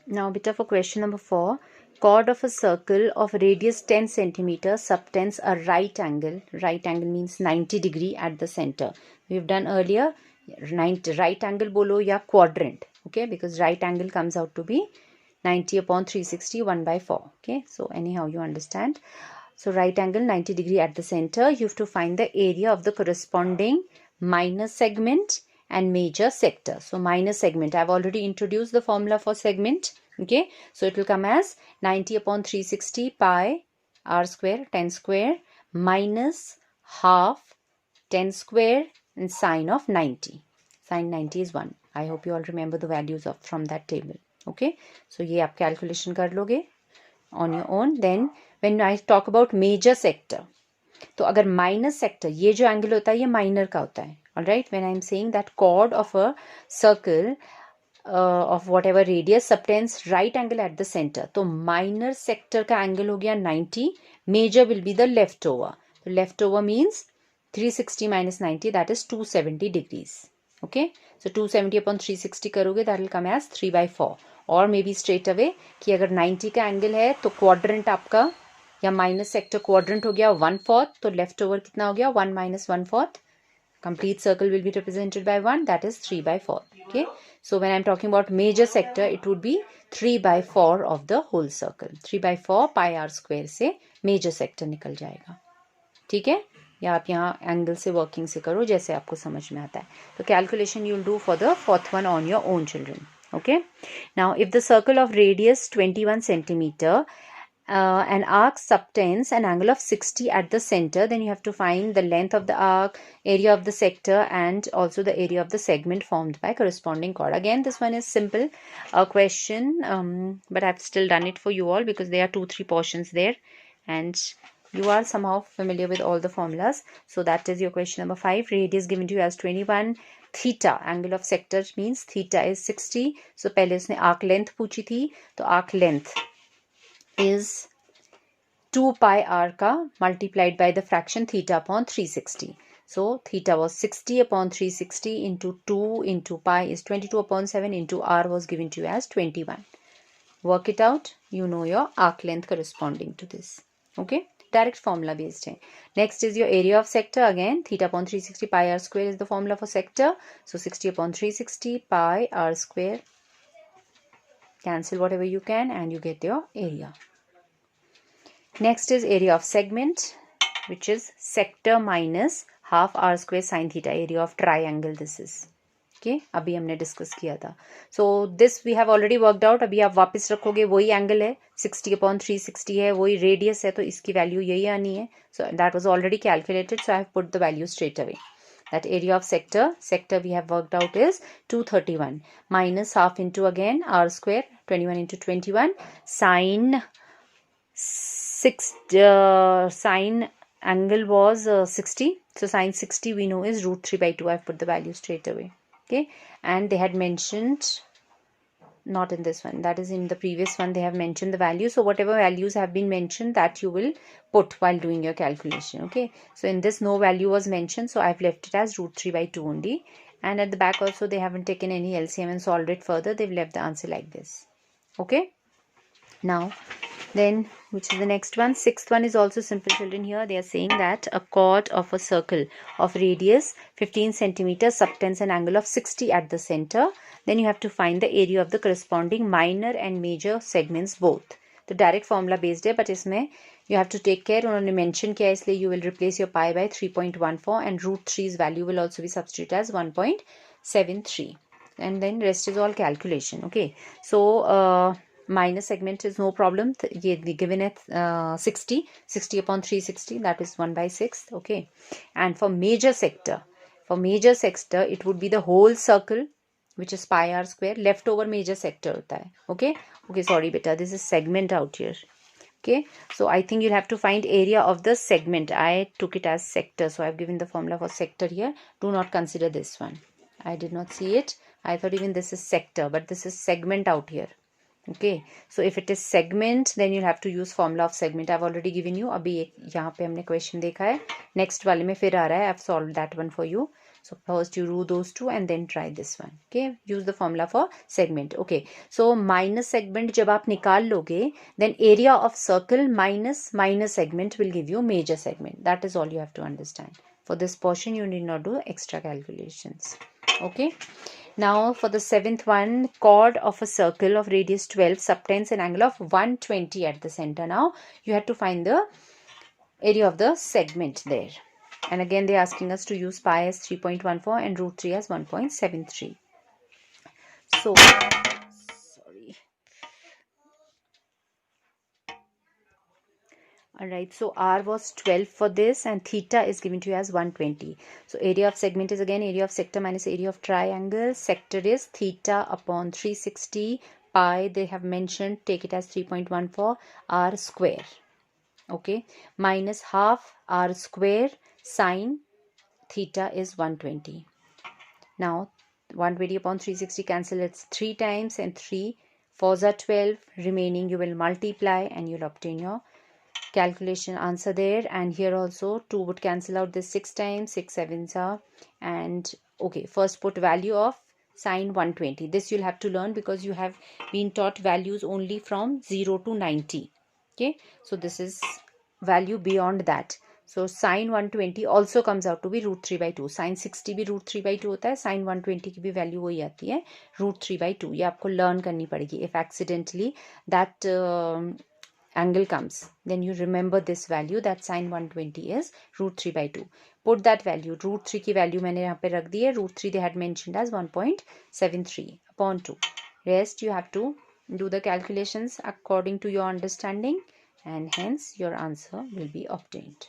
Now beta for question number 4, chord of a circle of radius 10 centimeter subtends a right angle. Right angle means 90 degree at the center. We've done earlier 90 right angle bolo ya quadrant. Okay, because right angle comes out to be 90 upon 360 1 by 4. Okay, so anyhow you understand. So right angle 90 degree at the center. You have to find the area of the corresponding minor segment and major sector. So minor segment, I've already introduced the formula for segment. Okay, so it will come as 90 upon 360 pi r square 10 square minus half 10 square and sine of 90. Sine 90 is 1. I hope you all remember the values of from that table. Okay, so ये आप calculation कर लोगे on your own. Then when I talk about major sector, तो अगर minor sector, ये जो angle होता है ये माइनर का होता है. Alright, when I am saying that chord of a circle of whatever radius subtends right angle at the centre, तो माइनर सेक्टर का एंगल हो गया 90, major will be the left over. तो left over means 360 minus 90, that is 270 degrees. Okay, so 270 upon 360 करोगे that will come as 3 by 4. और may be straight away कि अगर 90 का एंगल है तो क्वाड्रेंट आपका या माइनस सेक्टर क्वाड्रेंट हो गया 1/4, तो लेफ्ट ओवर कितना हो गया 1 minus 1/4. Complete circle will be represented by 1, that is 3 by 4. Okay, so when I am talking about major sector, it would be 3 by 4 of the whole circle. 3 by 4 pi r square से major sector निकल जाएगा. ठीक है, या आप यहाँ angle से working से करो जैसे आपको समझ में आता है. तो calculation you will do for the fourth one on your own children. Okay, now if the circle of radius 21 centimeter an arc subtends an angle of 60 at the center, then you have to find the length of the arc, area of the sector, and also the area of the segment formed by corresponding chord. Again, this one is simple question, but I've still done it for you all because there are 2-3 portions there and you are somehow familiar with all the formulas. So that is your question number 5. Radius given to you as 21. Theta, angle of sector means theta is 60. So पहले उसने arc length पूछी थी, तो arc length is 2 pi r ka multiplied by the fraction theta upon 360. So theta was 60 upon 360 into 2 into pi is 22 upon 7 into r was given to you as 21. Work it out. You know your arc length corresponding to this. Okay, direct formula based hai. Next is your area of sector. Again, theta upon 360 pi r square is the formula for sector. So 60 upon 360 pi r square. Cancel whatever you can and you get your area. Next is area of segment, which is sector minus half r square sin theta, area of triangle this is. Okay, अभी हमने discuss किया था. So this we have already worked out. अभी आप वापस रखोगे वही angle है 60 upon 360 है, वही रेडियस है, तो इसकी वैल्यू यही आनी है. So that was already calculated, so I have put the value straight away. That area of sector we have worked out is 231 minus half into again r square 21 into 21 sine sine angle was 60. So sine 60 we know is root 3 by 2. I've put the value straight away. Okay, and they had mentioned, not in this one, that is in the previous one they have mentioned the value. So whatever values have been mentioned that you will put while doing your calculation. Okay, so in this no value was mentioned, so I've left it as root 3 by 2 only. And at the back also they haven't taken any LCM and solved it further. They've left the answer like this. Okay, now then, which is the next one? Sixth one is also simple, children. Here they are saying that a chord of a circle of radius 15 centimeters subtends an angle of 60 at the center. Then you have to find the area of the corresponding minor and major segments both. The direct formula based है, but इसमें you have to take care. उन्होंने mention किया, इसलिए you will replace your pi by 3.14 and root 3's value will also be substituted as 1.73. And then rest is all calculation. Okay, so minor segment is no problem. ये given at 60 upon 360, that is 1 by 6. Okay, and for major sector it would be the whole circle, which is pi r square. Leftover major sector होता है. Okay, sorry beta, this is segment out here. Okay, so I think you'll have to find area of the segment. I took it as sector, so I've given the formula for sector here. Do not consider this one. I did not see it. I thought even this is sector, but this is segment out here. Okay, so if it is segment, then you'll have to use formula of segment. I've already given you. अभी एक यहाँ पे हमने question देखा है. Next वाले में फिर आ रहा है. I've solved that one for you. So first you do those two and then try this one. Okay, use the formula for segment. Okay, so minus segment जब आप निकाल लोगे, then area of circle minus minus segment will give you major segment. That is all you have to understand. For this portion you need not do extra calculations. Okay. Now for the seventh one, chord of a circle of radius 12 subtends an angle of 120 at the center. Now you have to find the area of the segment there. And again they're asking us to use pi as 3.14 and root 3 as 1.73. So, sorry. Alright, so R was 12 for this and theta is given to you as 120. So area of segment is again area of sector minus area of triangle. Sector is theta upon 360. Pi they have mentioned, take it as 3.14 R square. Okay, minus half R square sine theta is 120. Now 120 upon 360 cancel, it's 3 times and 3 4s are 12. Remaining you will multiply and you'll obtain your calculation answer there. And here also 2 would cancel out this 6 times, 6 sevens are, and okay, first put value of sine 120. This you'll have to learn because you have been taught values only from 0 to 90. Okay, so this is value beyond that. So sine 120 also comes out to be root 3 by 2. Sine 60 भी root 3 by 2 होता है. Sine 120 की भी value वही आती है root 3 by 2. ये आपको learn करनी पड़ेगी. If accidentally that angle comes, then you remember this value that sine 120 is root 3 by 2. Put that value. Root 3 की value मैंने यहाँ पे रख दी है. Root 3 they had mentioned as 1.73 upon 2. Rest you have to do the calculations according to your understanding, and hence your answer will be obtained.